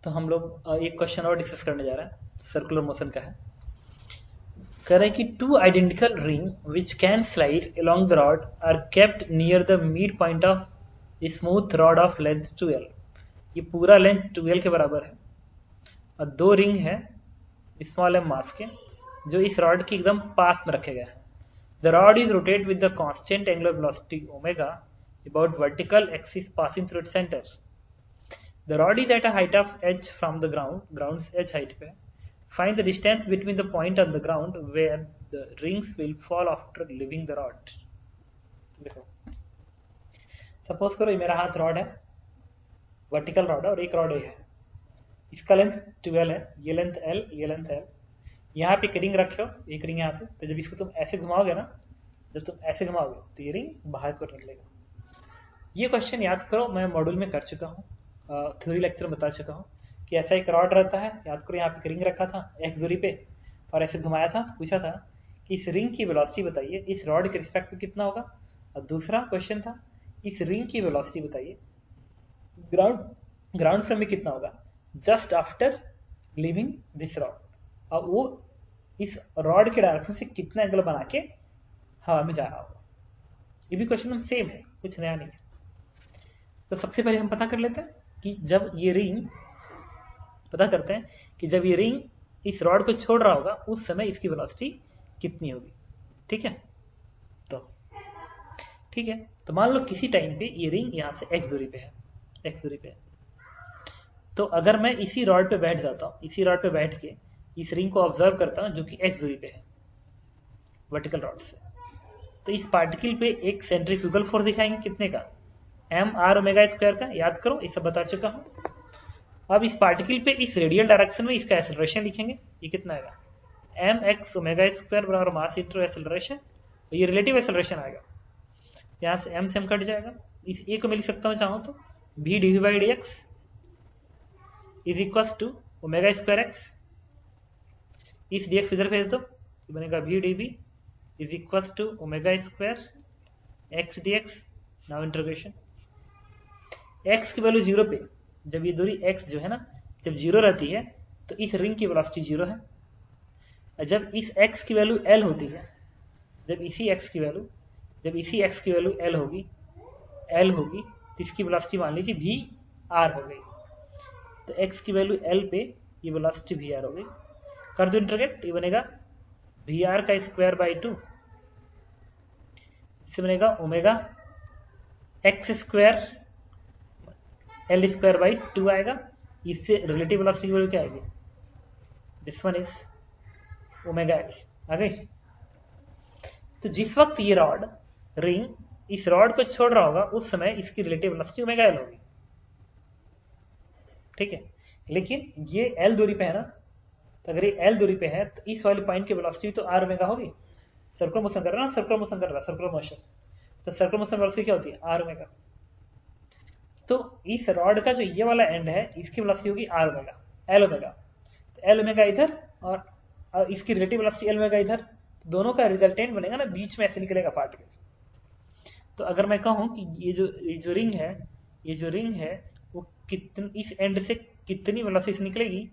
तो हम लोग एक क्वेश्चन और डिस्कस करने जा रहे हैं, सर्कुलर मोशन का है। कह रहे हैं कि two identical ring which can slide along the rod are kept near the mid point of smooth rod of length 12। ये पूरा लेंथ 12 के बराबर है और दो रिंग है स्मॉल एम मास के जो इस रॉड के एकदम पास में रखे गए हैं। The rod is rotate with the constant angular velocity omega about vertical axis passing through its centre. The rod is at a height of h from the ground, ground's h height पे. Find the distance between the point on the ground where the rings will fall after leaving the rod. देखो, suppose करो ये मेरा हाथ rod है, vertical rod है और एक रॉड है, इसका लेंथ 12 है, ये लेंथ l, ये लेंथ l। यहाँ पे एक रिंग रखे हो, एक रिंग यहाँ पे, तो जब इसको तुम ऐसे घुमाओगे ना, जब तुम ऐसे घुमाओगे तो ये रिंग बाहर को निकलेगा। ये क्वेश्चन याद करो, मैं मॉड्यूल में कर चुका हूँ, थ्योरी लेक्चर में बता चुका हूँ कि ऐसा एक रॉड रहता है। याद करो यहाँ पे रिंग रखा था x दूरी पे और ऐसे घुमाया था, पूछा था कि इस रिंग की वेलोसिटी बताइए इस रॉड के रिस्पेक्ट में कितना होगा। और दूसरा क्वेश्चन था इस रिंग की वेलोसिटी बताइए ग्राउंड फ्रेम में कितना होगा just after living this rod, और वो इस रॉड के डायरेक्शन से कितना एंगल बना के हवा में जा रहा होगा। ये भी क्वेश्चन सेम है, कुछ नया नहीं है। तो सबसे पहले हम पता कर लेते हैं कि जब ये रिंग पता करते हैं कि जब ये रिंग इस रॉड को छोड़ रहा होगा उस समय इसकी वेलोसिटी कितनी होगी। ठीक है, तो ठीक है, तो मान लो किसी टाइम पे ये रिंग यहाँ से x दूरी पे है, x दूरी पे है। तो अगर मैं इसी रॉड पे बैठ जाता हूँ, इसी रॉड पे बैठ के इस रिंग को ऑब्जर्व करता हूँ जो कि x दूरी पे है वर्टिकल रॉड से, तो इस पार्टिकल पे एक सेंट्रीफ्यूगल फोर्स दिखाएंगे कितने का, एम आर ओमेगा स्क्वायर का। याद करो, ये सब बता चुका हूँ। अब इस पार्टिकल पे इस रेडियल डायरेक्शन में इसका एक्सेलरेशन लिखेंगे, ये कितना आएगा, एम एक्स ओमेगा स्क्वायर बराबर मास इंटू एक्सेलरेशन, तो ये रिलेटिव एक्सेलरेशन आएगा। यहाँ से एम कट जाएगा, इस ए को मैं लिख सकता हूँ चाहूँ तो भी d v by d x is equal to omega square x. इस डी एक्स इधर भेज दो, ये बनेगा भी d b is equal to omega square x d x. Now integration x की वैल्यू 0 पे, जब ये दूरी x जो है ना जब 0 रहती है तो इस रिंग की वेलोसिटी 0 है। जब इस x की वैल्यू l होती है, जब इसी x की वैल्यू l होगी तो इसकी वेलोसिटी मान लीजिए v r हो गई। तो x की वैल्यू l पे ये वेलोसिटी v r हो गई। कर दो इंटीग्रेट, ये बनेगा v r का स्क्वायर बाई 2, इससे बनेगा omega x square L square by 2 आएगा। इससे रिलेटिव वेलोसिटी की वैल्यू क्या आएगी, this one is omega L आ गई। तो जिस वक्त ये रॉड रिंग इस रॉड को छोड़ रहा होगा उस समय इसकी रिलेटिव वेलोसिटी ओमेगा एल होगी। ठीक है, लेकिन ये एल दूरी पे है ना, तो अगर ये एल दूरी पे है तो इस वाले पॉइंट की वेलोसिटी तो आर ओमेगा होगी। सर्कुलर मोशन कर रहा है ना, सर्कुलर मोशन, तो सर्कुलर मोशन वेलोसिटी क्या होती है, आर ओमेगा। तो इस रॉड का जो ये वाला एंड है इसकी वेलोसिटी होगी आर ओमेगा, एल ओमेगा। तो एल ओमेगा इधर और इसकी रिलेटिव वेलोसिटी एल ओमेगा इधर, दोनों का रिजल्टेंट बनेगा ना, बीच में ऐसे निकलेगा पार्टिकल। तो अगर मैं कहूं कि ये जो रिंग है वो कितनी इस एंड से कितनी वेलोसिटी से निकलेगी,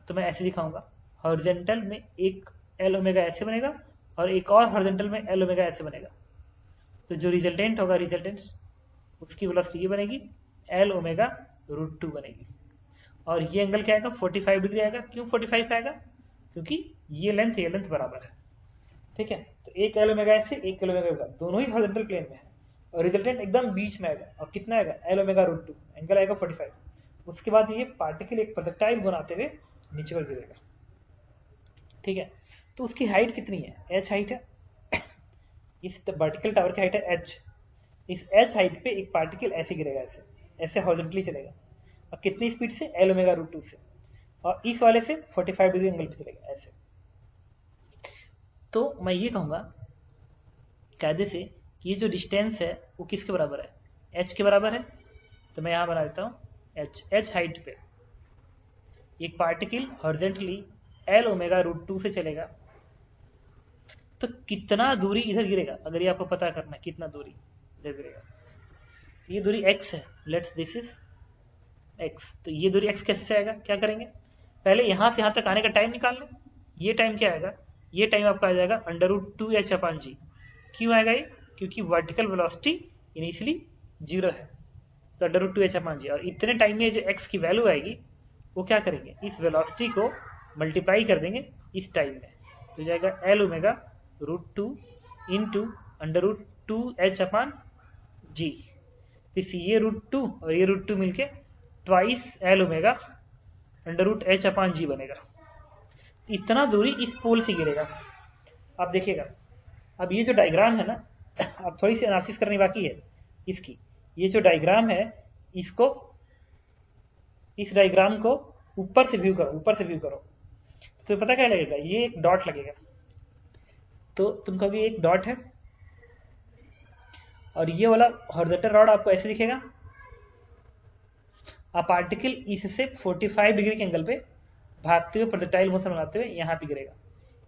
तो मैं ऐसे दिखाऊंगा, हॉरिजॉन्टल में एक एल ओमेगा ऐसे बनेगा और एक और हॉरिजॉन्टल में एल ओमेगा ऐसे बनेगा। तो जो रिजल्टेंट होगा उसकी वेलोसिटी ये बनेगी एल ओमेगा रूट 2 बनेगी। और ये एंगल क्या आएगा, 45 डिग्री आएगा। क्यों 45 आएगा, क्योंकि ये लेंथ बराबर है। ठीक है, तो एक एल ओमेगा ऐसे, एक एल ओमेगा, दोनों ही हॉरिजॉन्टल प्लेन में है और रिजल्टेंट एकदम बीच में आएगा। और कितना आएगा, एल ओमेगा रूट 2, एंगल आएगा 45। उसके बाद ये पार्टिकल एक प्रोजेक्टाइल बनाते हुए नीचे पर गिरेगा। ठीक है, तो उसकी हाइट कितनी है, एच हाइट है। इस वर्टिकल टावर की हाइट है एच। इस एच हाइट पे एक पार्टिकल ऐसे गिरेगा, ऐसे हॉरिजॉन्टली चलेगा, और कितनी स्पीड से, एल ओमेगा रूट 2 से, और इस वाले से 45 डिग्री एंगल पे चलेगा ऐसे। तो मैं ये कहूंगा कायदे से कि ये जो डिस्टेंस है वो किसके बराबर है, एच के बराबर है। तो मैं यहां बना देता हूं एच हाइट पे एक particle horizontally l omega root 2 से चलेगा, तो कितना दूरी इधर गिरेगा, अगर ये आपको पता करना कितना दूरी इधर गिरेगा। तो ये दूरी x है, लेट्स दिस इज एक्स, तो ये दूरी एक्स कैसे आएगा, क्या करेंगे, पहले यहां से यहां तक आने का टाइम निकाल लें। ये टाइम क्या आएगा, ये टाइम आपका आ जाएगा √2h/g। क्यों आएगा ये, क्योंकि वर्टिकल वेलोसिटी इनिशियली 0 है, तो √2h/g। और इतने टाइम में जो एक्स की वैल्यू आएगी वो क्या करेंगे, इस वेलोसिटी को मल्टीप्लाई कर देंगे इस टाइम में, तो जाएगा L⍵√2 इंटू √2h/g। इस ये √2 और ये √2 मिलके ट्वाइस L⍵√h/g बनेगा। इतना दूरी इस पोल से गिरेगा। आप देखिएगा, अब ये जो डायग्राम है ना, अब थोड़ी सी एनालिसिस करनी बाकी है इसकी। ये जो डायग्राम है, इसको, इस डायग्राम को ऊपर से व्यू करो, ऊपर से व्यू करो, तो पता क्या लगेगा, ये एक डॉट लगेगा। तो तुमको भी एक डॉट है और ये वाला हॉरिजॉन्टल रॉड आपको ऐसे दिखेगा। पार्टिकल इससे 45 डिग्री के एंगल पे भागते हुए प्रोजेक्टाइल मोशन बनाते हुए यहाँ पे गिरेगा,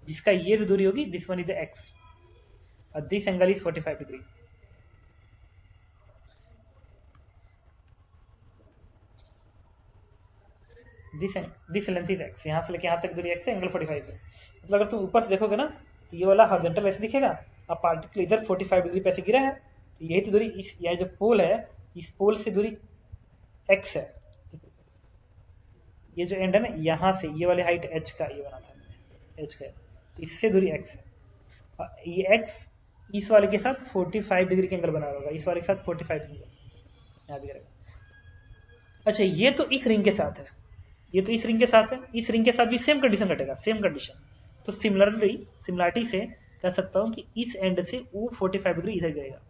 जिसका ये जो दूरी होगी, this one is the X और this angle is 45 degree. This length is X, यहाँ से लेके यहाँ तक दूरी एक्स है, एंगल 45 है। मतलब अगर तुम ऊपर से देखोगे ना, तो ये वाला हॉरिजॉन्टल ऐसे दिखेगा, अब पार्टिकल इधर 45 डिग्री पे ऐसे गिरा है, तो यही तो दूरी, इस यह जो पोल है, इस पोल से दूरी एक्स है। ये जो एंड है ना, यहाँ से ये वाले हाइट एच का ये बना था एच का, तो इससे दूरी एक्स है। और ये एक्स इस वाले के साथ 45 डिग्री के एंगल बना होगा, इस वाले के साथ 45 डिग्री यहाँ भी करेगा। अच्छा, ये तो इस रिंग के साथ है, ये तो इस रिंग के साथ है, इस रिंग के साथ भी सेम कंडीशन घटेगा, सेम कंडीशन। तो सिमिलरिटी से कह सकता हूँ कि इस एंड से वो 45 डिग्री इधर जाएगा,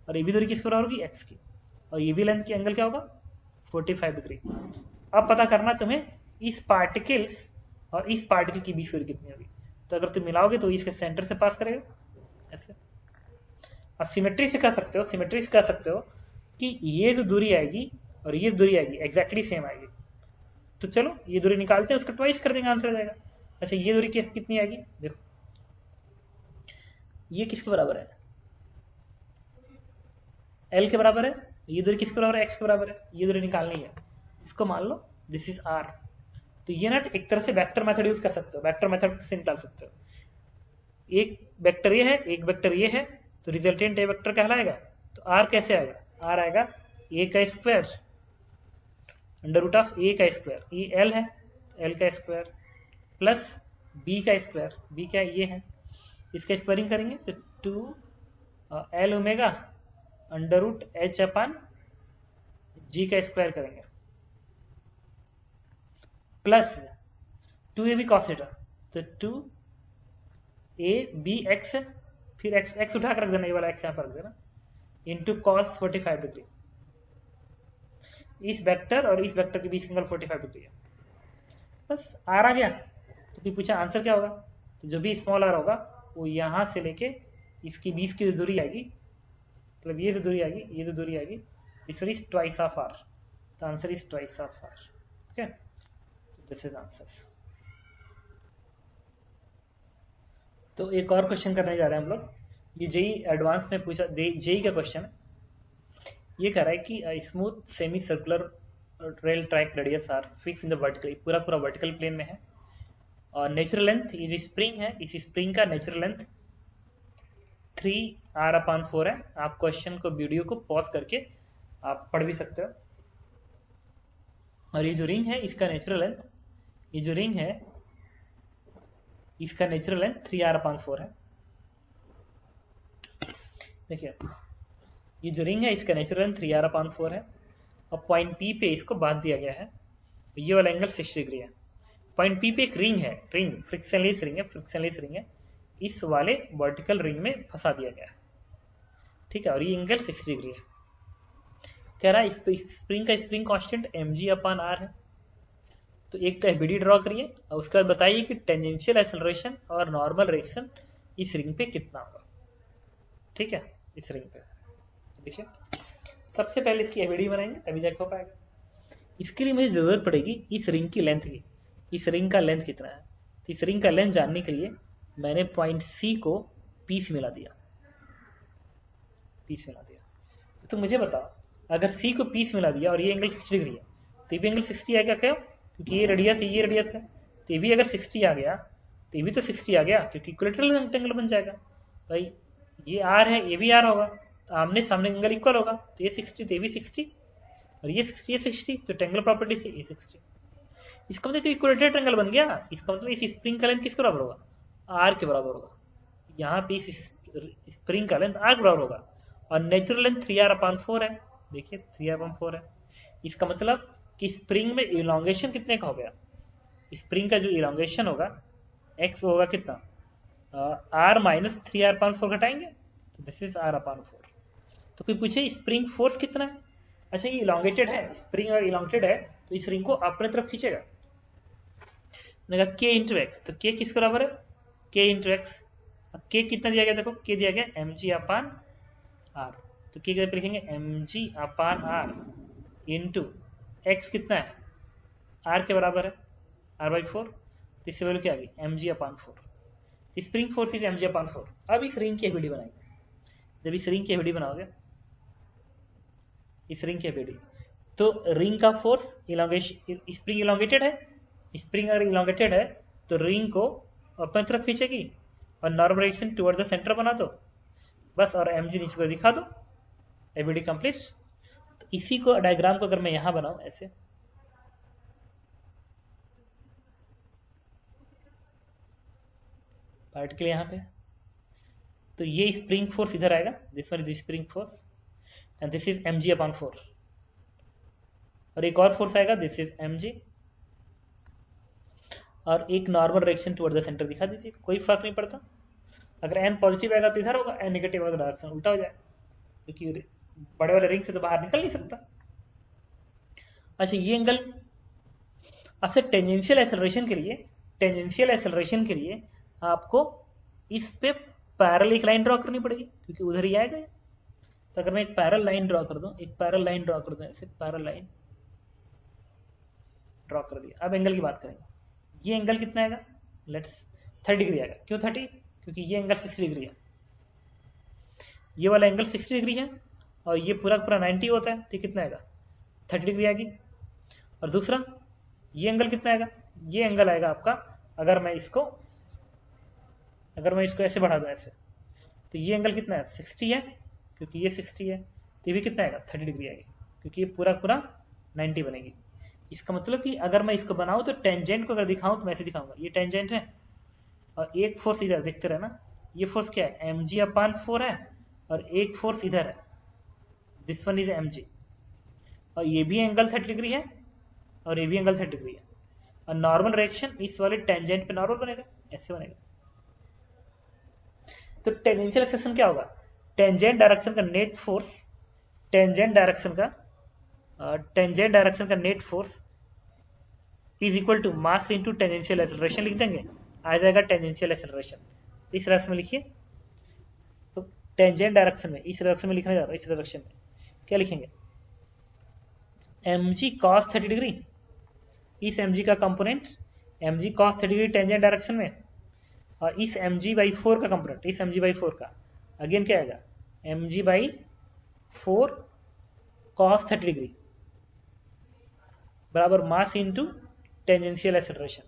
और ये भी दूरी किसके बराबर होगी, एक्स की, और ये भी लेंथ की एंगल क्या होगा, 45 डिग्री। अब पता करना तुम्हें इस पार्टिकल्स और इस पार्टिकल की बीच दूरी कितनी होगी। तो अगर तुम मिलाओगे तो इसके सेंटर से पास करेगा ऐसे। और सिमेट्री से कह सकते हो, सिमेट्री से कह सकते हो कि ये जो दूरी आएगी और ये दूरी आएगी एग्जैक्टली सेम आएगी। तो चलो ये दूरी निकालते हैं, उसका ट्वाइस कर देंगे, आंसर आ जाएगा। अच्छा, ये दूरी कितनी आएगी, देखो ये किसके बराबर है, एल के बराबर है। ये दूरी किसके बराबर है, एक्स के बराबर है। ये दूरी निकालनी है, इसको मान लो दिस इज आर। तो ये ना एक तरह से वेक्टर मेथड यूज कर सकते हो, वेक्टर मेथड से निकाल सकते हो। एक वेक्टर ये है, एक वेक्टर ये है, तो रिजल्टेंट ए वेक्टर कहलाएगा। तो आर कैसे आएगा, आर आएगा ए का स्क्वायर √a का स्क्वायर, ये एल है, एल का स्क्वायर प्लस बी का स्क्वायर, बी क्या ये है, इसका स्क्वायरिंग करेंगे तो 2 L⍵√h/g का स्क्वायर करेंगे, प्लस 2ab cos थीटा, तो 2ab(x), फिर x उठा कर रख देना, ये वाला x यहाँ पर रख देना, इंटू cos 45 डिग्री। इस वेक्टर और इस वेक्टर के बीच एंगल 45 डिग्री है। बस आर आ गया। तो फिर पूछा आंसर क्या होगा, तो जो भी स्मॉल आर होगा वो यहाँ से लेके इसकी बीच की जो दूरी आएगी, मतलब ये जो दूरी आएगी, ये जो दूरी आएगी, this is twice of R. तो answer is twice of R. Okay, this is answer. तो एक और क्वेश्चन करने जा रहे हैं हम लोग, ये जेई एडवांस में पूछा, जेई का क्वेश्चन। ये कह रहा है कि smooth semi circular rail track radius r fix in the vertical, पूरा पूरा वर्टिकल प्लेन में है। और नेचुरल लेंथ, ये जो स्प्रिंग है, इस स्प्रिंग का नेचुरल लेंथ 3r/4 है। आप क्वेश्चन को, वीडियो को पॉज करके आप पढ़ भी सकते हो। और ये जो रिंग है, इसका नेचुरल लेंथ, ये जो रिंग है इसका नेचुरल लेंथ 3r/4 है। देखिए, ये जो रिंग है इसका नेचुरल लेंथ 3r/4 है, और पॉइंट P पे इसको बांध दिया गया है, तो ये वाला एंगल 60 डिग्री है। पॉइंट P पे एक रिंग है, रिंग फ्रिक्शनलेस रिंग है, फ्रिक्शनलेस रिंग है, इस वाले वर्टिकल रिंग में फंसा दिया गया है, ठीक है, और ये एंगल 60 डिग्री है। कह रहा है स्प्रिंग का स्प्रिंग कांस्टेंट mg/r है। तो एक तो FBD ड्रॉ करिए, और उसके बाद बताइए कि टेंजेंशियल एक्सेलरेशन और नॉर्मल रिएक्शन इस रिंग पे कितना होगा। ठीक है, इस रिंग पे देखिए, सबसे पहले इसकी FBD बनाएंगे तभी जाके हो पाएगा। इसके लिए मुझे जरूरत पड़ेगी इस रिंग की लेंथ की, इस रिंग का लेंथ कितना है। तो इस रिंग का लेंथ जानने के लिए मैंने पॉइंट C को P से मिला दिया, P से मिला दिया। तो मुझे बताओ, अगर C को P से मिला दिया और ये एंगल 60 डिग्री है, तो ये भी एंगल 60 आ गया क्यों? क्योंकि ये रेडियस है, ये रेडियस है, तो ये भी अगर 60 आ गया तो ये भी तो 60 आ गया, क्योंकि इक्विलेटरल रेक्टेंगल बन जाएगा भाई। ये आर है, ये भी आर होगा, तो आमने सामने एंगल इक्वल होगा, तो ये 60 तो ये भी 60 और ये 60 ये 60, तो ट्रायंगल प्रॉपर्टी से ये 60। इसका मतलब तो इक्विलेटरल ट्रायंगल बन गया। इसका मतलब इस स्प्रिंग का लेंथ किसके बराबर होगा? आर के बराबर होगा। यहाँ पे इस स्प्रिंग का लेंथ आर के बराबर होगा और नेचुरल लेंथ 3r/4 है। देखिए 3r/4 है। इसका मतलब कि स्प्रिंग में इलोंगेशन कितने का हो गया? स्प्रिंग का जो इलोंगेशन होगा x होगा कितना? r माइनस 3r/4 घटाएंगे तो दिस इज r/4। तो कोई पूछे स्प्रिंग फोर्स कितना है? अच्छा ये इलोंगेटेड है, स्प्रिंग अगर इलोंगेटेड है तो इस रिंग को अपने तरफ खींचेगा। मैंने कहा k इंटू एक्स, तो k किसके बराबर है? k into x. k कितना दिया गया? देखो k दिया गया mg/r, तो k पे लिखेंगे mg/r इंटू x कितना है? r के बराबर है r/4, तो इससे वैल्यू क्या आ गई? mg/4। Spring force is mg/4। अब इस रिंग की एफबीडी बनाएंगे। जब इस रिंग की एफबीडी बनाओगे, इस रिंग की एफबीडी, तो रिंग का फोर्स इलोंगेशन, स्प्रिंग इलोंगेटेड है, स्प्रिंग अगर इलोंगेटेड है तो रिंग को अपनी तरफ खींचेगी और normal direction toward the centre बना दो बस, और mg नीचे को दिखा दो, एफबीडी कंप्लीट। तो इसी को डायग्राम को अगर मैं यहां बनाऊं ऐसे, पार्टिकल यहाँ पे, तो ये स्प्रिंग फोर्स इधर आएगा, this one is spring force and this is mg/4, और एक और फोर्स आएगा, दिस इज mg, और एक normal direction toward the centre दिखा दीजिए, कोई फर्क नहीं पड़ता। अगर n पॉजिटिव आएगा तो इधर होगा, n नेगेटिव आएगा तो डायरेक्शन उल्टा हो जाएगा, क्योंकि बड़े वाले रिंग से तो बाहर निकल नहीं सकता। अच्छा ये एंगल अच्छा टेंजेंशियल एक्सेलरेशन के लिए, टेंजेंशियल एक्सेलरेशन के लिए आपको इस पे पैरेलल एक लाइन ड्रॉ करनी पड़ेगी, क्योंकि उधर ही आएगा। तो अगर मैं एक पैरेलल लाइन ड्रॉ कर दूं, एक पैरेलल लाइन ड्रॉ कर दूं ऐसे, पैरेलल लाइन ड्रॉ कर दिया। अब एंगल की बात करेंगे। ये एंगल कितना आएगा? लेट्स 30 डिग्री आएगा। क्यों 30? क्योंकि ये एंगल 60 डिग्री है, ये वाला एंगल 60 डिग्री है और ये पूरा पूरा 90 होता है, तो कितना आएगा? 30 डिग्री आएगी। और दूसरा ये एंगल कितना आएगा? ये एंगल आएगा आपका, अगर मैं इसको ऐसे बढ़ा दूं ऐसे, तो ये एंगल कितना है? 60 है, क्योंकि ये 60 है, तो ये भी कितना आएगा? 30 डिग्री आएगी, क्योंकि ये पूरा पूरा 90 बनेगी। इसका मतलब कि अगर मैं इसको बनाऊं तो टेंजेंट को अगर दिखाऊं तो मैं ऐसे दिखाऊंगा, ये टेंजेंट है और एक फोर्स इधर, देखते रहना, ये फोर्स क्या है? mg/4 है, और एक फोर्स इधर है, दिस वन इज mg, और ये भी एंगल 30 डिग्री है और ये भी एंगल 30 डिग्री है, और नॉर्मल डायरेक्शन इस वाले टेंजेंट पे नॉर्मल बनेगा, ऐसे बनेगा। तो टेंजेंशियल एक्सेलरेशन क्या होगा? टेंजेंट डायरेक्शन का नेट फोर्स, टेंजेंट डायरेक्शन का net force is equal to mass into tangential acceleration लिख देंगे, आ जाएगा टेंजेंशियल एक्सेलरेशन। इस डायरेक्शन में लिखिए, तो टेंजेंट डायरेक्शन में, इस डायरेक्शन में लिखने जा रहा हूं, इस डायरेक्शन में क्या लिखेंगे? mg cos 30 डिग्री, इस mg का component mg cos 30 degree tangent direction में, और इस mg/4 का कंपोनेंट, इस mg/4 का अगेन क्या आएगा? mg/4 cos 30 डिग्री बराबर मास इनटू टेंजेंशियल एक्सेलरेशन।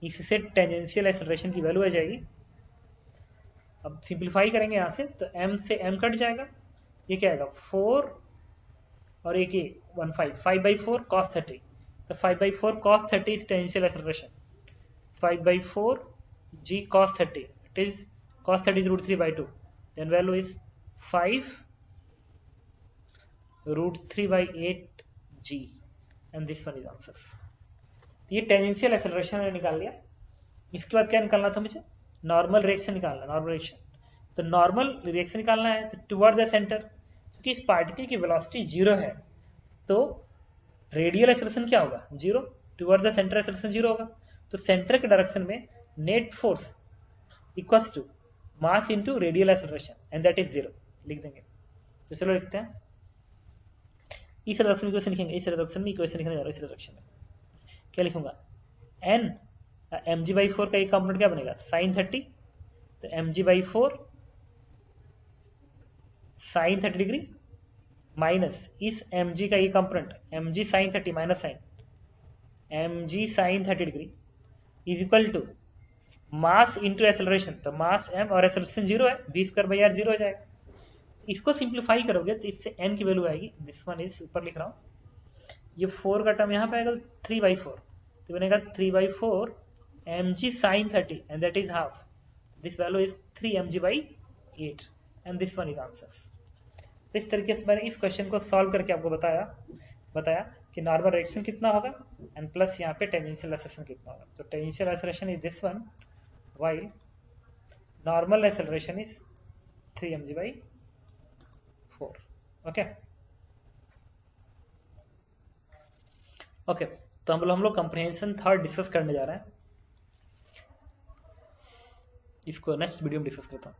इससे टेंजेंशियल एक्सेलरेशन की वैल्यू आ जाएगी। अब सिंप्लीफाई करेंगे यहाँ से, तो m से m कट जाएगा, ये क्या आएगा? 4 और एक 15, 5/4 cos 30, तो 5/4 cos 30 is tangential acceleration, 5/4 g cos 30, it is cos 30 is √3/2, then value is 5 √3/8 g, and this one is answers। ये टेंजेंशियल एक्सेलरेशन मैंने निकाल लिया। इसके बाद क्या निकालना था मुझे? नॉर्मल रिएक्शन निकालना, नॉर्मल रिएक्शन। तो नॉर्मल रिएक्शन निकालना है तो टुवर्ड द सेंटर, क्योंकि इस पार्टिकल की वेलोसिटी 0 है, तो रेडियल एक्सेलरेशन क्या होगा? 0। टुवर्ड द सेंटर एक्सेलरेशन 0 होगा, तो सेंटर के डायरेक्शन में net force equals to mass into radial acceleration, and that is 0 लिख देंगे। तो चलो लिखते हैं, इस डायरेक्शन में इक्वेशन लिखेंगे, इस डायरेक्शन में इक्वेशन लिखने जा रहा हूं, इस डायरेक्शन में क्या लिखूंगा? n mg/4 का एक कंपोनेंट क्या बनेगा? sin 30, तो mg/4 sin 30 डिग्री माइनस इस mg का ये component mg sin 30 minus sine, mg sin 30 degree is equal to mass into acceleration, तो मास m और एक्सेलरेशन 0 है, v स्क्वायर बाई आर 0 हो जाएगा। इसको सिंप्लीफाई करोगे तो इससे n की वैल्यू आएगी, दिस वन इज ऊपर लिख रहा हूँ, ये 4 का टर्म यहाँ पे आएगा 3/4, तो बनेगा 3/4 mg sin 30 and that is half, this value is 3 mg/8 and this one is answer. इस तरीके से मैंने इस क्वेश्चन को सॉल्व करके आपको बताया कि नॉर्मल रिएक्शन कितना होगा एंड प्लस यहाँ पे टेंजेंशियल एक्सेलरेशन कितना होगा। तो tangential acceleration is this one while normal acceleration is 3 mg/4। Okay तो हम लोग कंप्रिहेंशन थर्ड डिस्कस करने जा रहे हैं, इसको नेक्स्ट वीडियो में डिस्कस करता हूँ।